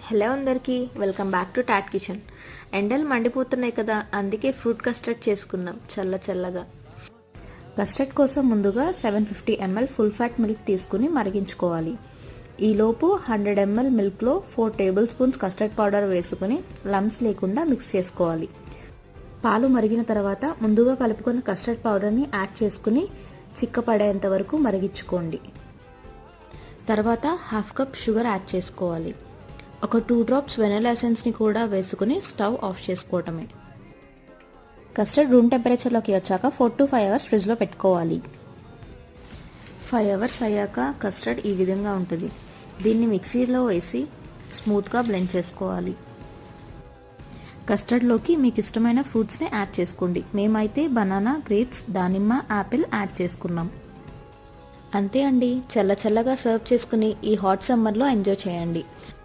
Hello అందరికీ, welcome back to Tot kitchen. ఎండలు మండిపోతున్నాయి కదా, అందుకే ఫ్రూట్ కస్టర్డ్ చేసుకుందాం చల్లగా. కస్టర్డ్ కోసం ముందుగా 750 ml ఫుల్ ఫ్యాట్ మిల్క్ తీసుకుని మరిగించుకోవాలి. ఈలోపు 100 ml మిల్క్లో 4 table spoons custard powder వేసుకుని లంప్స్ లేకుండా మిక్స్ చేసుకోవాలి. పాలు మరిగిన తర్వాత ముందుగా కలుపుకున్న కస్టర్డ్ పౌడర్ని యాడ్ చేసుకుని చిక్కపడేంత వరకు మరిగించుకోండి. తర్వాత హాఫ్ కప్ షుగర్ యాడ్ చేసుకోవాలి. ఒక 2 డ్రాప్స్ వెనిలా ఎసెన్స్ని కూడా వేసుకుని స్టవ్ ఆఫ్ చేసుకోవటమే. కస్టర్డ్ రూమ్ టెంపరేచర్లోకి వచ్చాక 4 to 5 అవర్స్ ఫ్రిడ్జ్లో పెట్టుకోవాలి. 5 అవర్స్ అయ్యాక కస్టర్డ్ ఈ విధంగా ఉంటుంది. దీన్ని మిక్సీలో వేసి స్మూత్గా బ్లెండ్ చేసుకోవాలి. కస్టర్డ్లోకి మీకు ఇష్టమైన ఫ్రూట్స్ని యాడ్ చేసుకోండి. మేమైతే బనానా, గ్రేప్స్, దానిమ్మ, యాపిల్ యాడ్ చేసుకున్నాం. అంతే అండి, చల్లగా సర్వ్ చేసుకుని ఈ హాట్ సమ్మర్లో ఎంజాయ్ చేయండి.